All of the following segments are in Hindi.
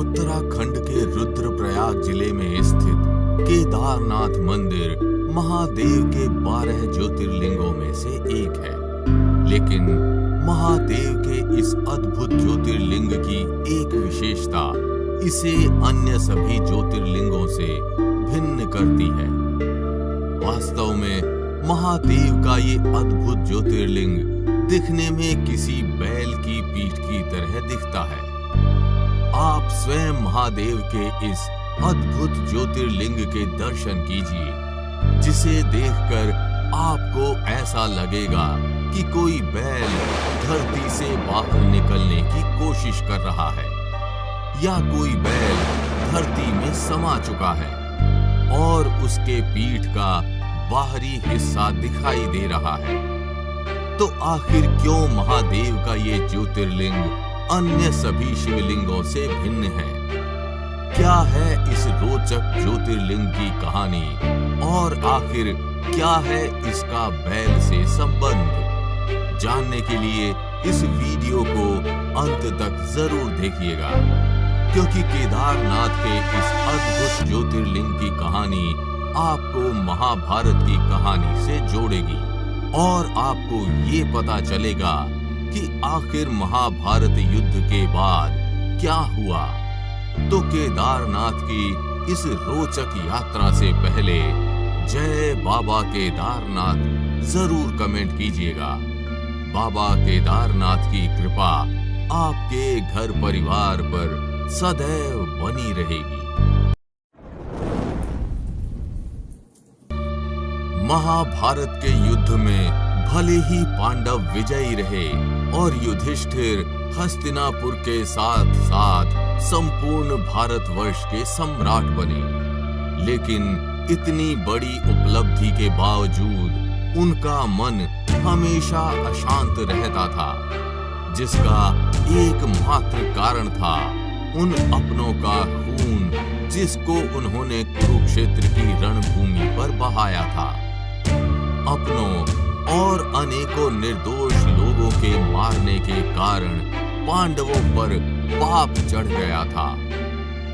उत्तराखंड के रुद्रप्रयाग जिले में स्थित केदारनाथ मंदिर महादेव के 12 ज्योतिर्लिंगों में से एक है। लेकिन महादेव के इस अद्भुत ज्योतिर्लिंग की एक विशेषता इसे अन्य सभी ज्योतिर्लिंगों से भिन्न करती है। वास्तव में महादेव का ये अद्भुत ज्योतिर्लिंग दिखने में किसी बैल की पीठ की तरह दिखता है। आप स्वयं महादेव के इस अद्भुत ज्योतिर्लिंग के दर्शन कीजिए, जिसे देखकर आपको ऐसा लगेगा कि कोई बैल धरती से बाहर निकलने की कोशिश कर रहा है या कोई बैल धरती में समा चुका है और उसके पीठ का बाहरी हिस्सा दिखाई दे रहा है। तो आखिर क्यों महादेव का ये ज्योतिर्लिंग अन्य सभी शिवलिंगों से भिन्न है? क्या है इस रोचक ज्योतिर्लिंग की कहानी और आखिर क्या है इसका बैल से संबंध? जानने के लिए इस वीडियो को अंत तक जरूर देखिएगा, क्योंकि केदारनाथ के इस अद्भुत ज्योतिर्लिंग की कहानी आपको महाभारत की कहानी से जोड़ेगी और आपको ये पता चलेगा कि आखिर महाभारत युद्ध के बाद क्या हुआ। तो केदारनाथ की इस रोचक यात्रा से पहले जय बाबा केदारनाथ जरूर कमेंट कीजिएगा। बाबा केदारनाथ की कृपा आपके घर परिवार पर सदैव बनी रहेगी। महाभारत के युद्ध में भले ही पांडव विजयी रहे और युधिष्ठिर हस्तिनापुर के साथ साथ संपूर्ण भारतवर्ष के सम्राट बने, लेकिन इतनी बड़ी उपलब्धि के बावजूद उनका मन हमेशा अशांत रहता था, जिसका एकमात्र कारण था उन अपनों का खून जिसको उन्होंने कुरुक्षेत्र की रणभूमि पर बहाया था। अपनों और अनेकों निर्दोष लोगों के मारने के कारण पांडवों पर पाप चढ़ गया था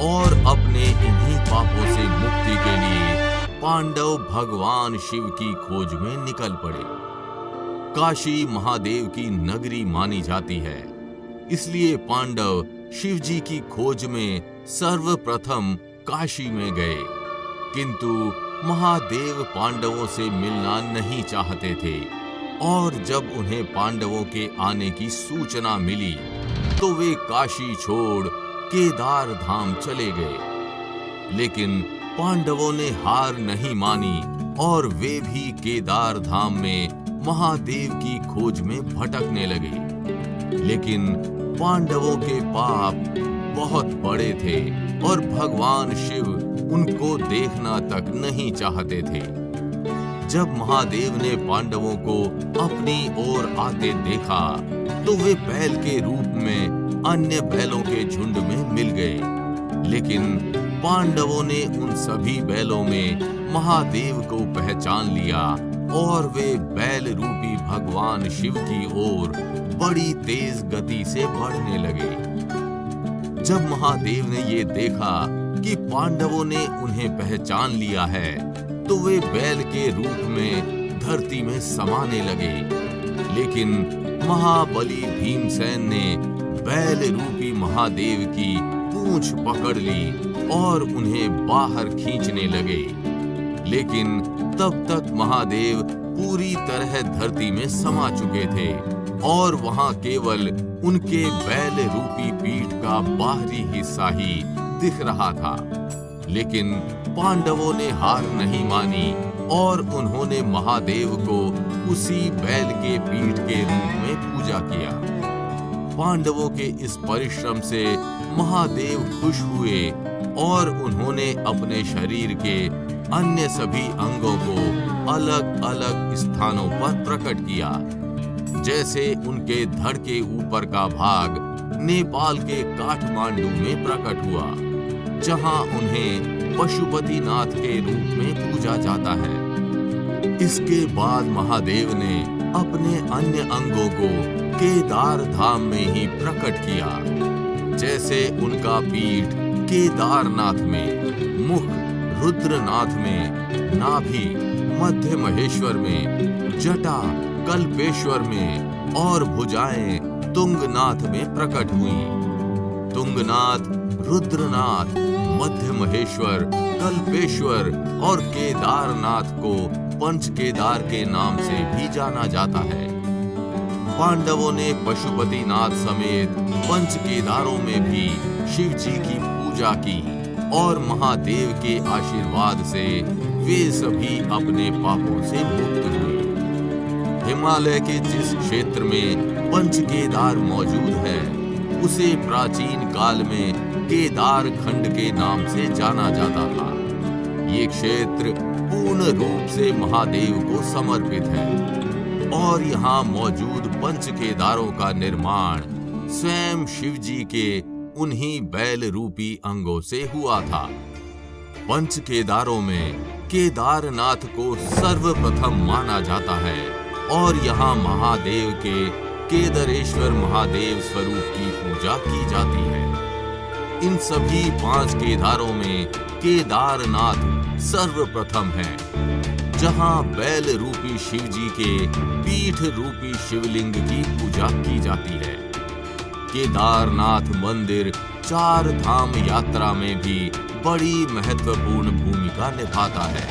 और अपने इन्हीं पापों से मुक्ति के लिए पांडव भगवान शिव की खोज में निकल पड़े। काशी महादेव की नगरी मानी जाती है, इसलिए पांडव शिव जी की खोज में सर्वप्रथम काशी में गए। किंतु महादेव पांडवों से मिलना नहीं चाहते थे और जब उन्हें पांडवों के आने की सूचना मिली तो वे काशी छोड़ केदार धाम चले गए। लेकिन पांडवों ने हार नहीं मानी और वे भी केदार धाम में महादेव की खोज में भटकने लगे। लेकिन पांडवों के पाप बहुत बड़े थे और भगवान शिव उनको देखना तक नहीं चाहते थे। जब महादेव ने पांडवों को अपनी ओर आते देखा तो वे बैल के रूप में अन्य बैलों के झुंड में मिल गए। लेकिन पांडवों ने उन सभी बैलों में महादेव को पहचान लिया और वे बैल रूपी भगवान शिव की ओर बड़ी तेज गति से बढ़ने लगे। जब महादेव ने ये देखा कि पांडवों ने उन्हें पहचान लिया है तो वे बैल के रूप में धरती में समाने लगे। लेकिन महाबली भीमसेन ने बैल रूपी महादेव की पूंछ पकड़ ली और उन्हें बाहर खींचने लगे। लेकिन तब तक महादेव पूरी तरह धरती में समा चुके थे और वहां केवल उनके बैल रूपी पीठ का बाहरी हिस्सा ही दिख रहा था। लेकिन पांडवों ने हार नहीं मानी और उन्होंने महादेव को उसी बैल के पीठ के रूप में पूजा किया। पांडवों के इस परिश्रम से महादेव खुश हुए और उन्होंने अपने शरीर के अन्य सभी अंगों को अलग अलग स्थानों पर प्रकट किया। जैसे उनके धड़ के ऊपर का भाग नेपाल के काठमांडू में प्रकट हुआ, जहां उन्हें पशुपतिनाथ के रूप में पूजा जाता है। इसके बाद महादेव ने अपने अन्य अंगों को केदार धाम में ही प्रकट किया। जैसे उनका पीठ केदारनाथ में, मुख रुद्रनाथ में, नाभि मध्य महेश्वर में, जटा कल्पेश्वर में और भुजाएं तुंगनाथ में प्रकट हुई। तुंगनाथ, रुद्रनाथ, मध्य महेश्वर, कल्पेश्वर और केदारनाथ को पंच केदार के नाम से भी जाना जाता है। पांडवों ने पशुपतिनाथ समेत पंच केदारों में भी शिव जी की पूजा की और महादेव के आशीर्वाद से वे सभी अपने पापों से मुक्त हुए। हिमालय के जिस क्षेत्र में पंच केदार मौजूद है उसे प्राचीन काल में केदार खंड के नाम से जाना जाता था। ये क्षेत्र पूर्ण रूप से महादेव को समर्पित है और यहाँ मौजूद पंच केदारों का निर्माण स्वयं शिव जी के उन्हीं बैल रूपी अंगों से हुआ था। पंच केदारों में केदारनाथ को सर्वप्रथम माना जाता है और यहाँ महादेव के केदारेश्वर महादेव स्वरूप की पूजा की जाती है। इन सभी 5 केदारों में केदारनाथ सर्वप्रथम है, जहाँ बैल रूपी शिव जी के पीठ रूपी शिवलिंग की पूजा की जाती है। केदारनाथ मंदिर 4 धाम यात्रा में भी बड़ी महत्वपूर्ण भूमिका निभाता है।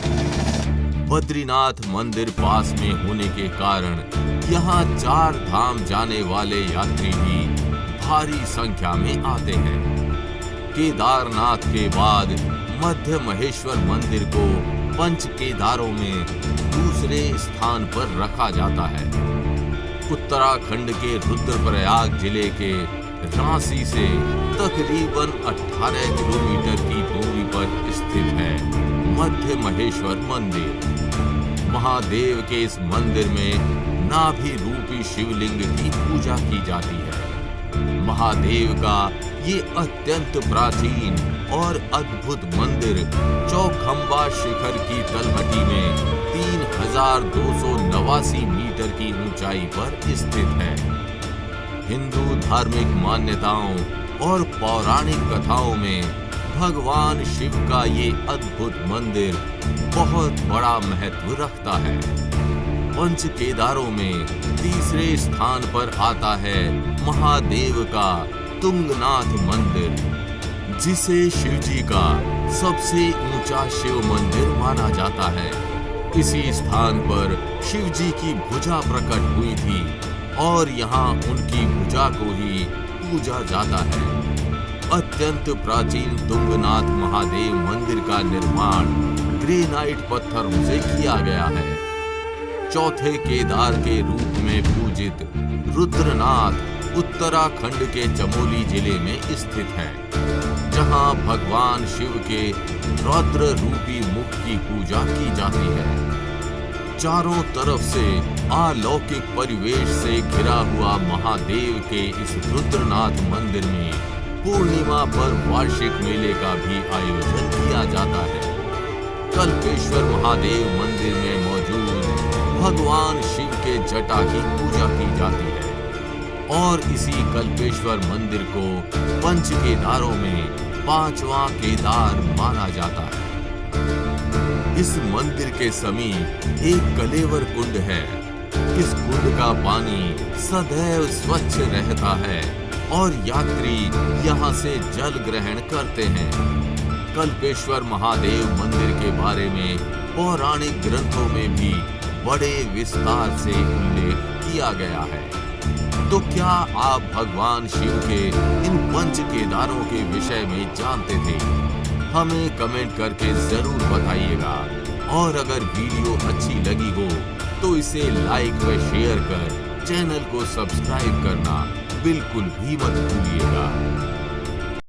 बद्रीनाथ मंदिर पास में होने के कारण यहाँ 4 धाम जाने वाले यात्री भी भारी संख्या में आते हैं। केदारनाथ के बाद मध्य महेश्वर मंदिर को पंच केदारों में दूसरे स्थान पर रखा जाता है। उत्तराखंड के रुद्रप्रयाग जिले के रांसी से तकरीबन 18 किलोमीटर की दूरी पर स्थित है मध्य महेश्वर मंदिर। महादेव के इस मंदिर में नाभि रूपी शिवलिंग की पूजा की जाती है। महादेव का ये अत्यंत प्राचीन और अद्भुत मंदिर चौखंबा शिखर की तलहटी में 3289 मीटर की ऊंचाई पर स्थित है। हिंदू धार्मिक मान्यताओं और पौराणिक कथाओं में भगवान शिव का ये अद्भुत मंदिर बहुत बड़ा महत्व रखता है। पंच केदारों में तीसरे स्थान पर आता है महादेव का तुंगनाथ मंदिर, जिसे शिव जी का सबसे ऊंचा शिव मंदिर माना जाता है। इसी स्थान पर शिव जी की भुजा प्रकट हुई थी और यहाँ उनकी भुजा को ही पूजा जाता है। अत्यंत प्राचीन तुंगनाथ महादेव मंदिर का निर्माण ग्रेनाइट पत्थरों से किया गया है। चौथे केदार के रूप में पूजित रुद्रनाथ उत्तराखंड के चमोली जिले में स्थित है, जहां भगवान शिव के रौद्र रूपी मुख की पूजा की जाती है। चारों तरफ से अलौकिक परिवेश से घिरा हुआ महादेव के इस रुद्रनाथ मंदिर में पूर्णिमा पर वार्षिक मेले का भी आयोजन किया जाता है। कल्पेश्वर महादेव मंदिर में मौजूद भगवान शिव के जटा की पूजा की जाती है और इसी कल्पेश्वर मंदिर को पंच केदारों में 5वां केदार माना जाता है। इस मंदिर के समीप एक कलेवर कुंड है। इस कुंड का पानी सदैव स्वच्छ रहता है और यात्री यहाँ से जल ग्रहण करते हैं। कल्पेश्वर महादेव मंदिर के बारे में पौराणिक ग्रंथों में भी बड़े विस्तार से उल्लेख किया गया है। तो क्या आप भगवान शिव के इन पंच केदारों के विषय में जानते थे? हमें कमेंट करके जरूर बताइएगा और अगर वीडियो अच्छी लगी हो तो इसे लाइक व शेयर कर चैनल को सब्सक्राइब करना बिल्कुल भी मत भूलिएगा।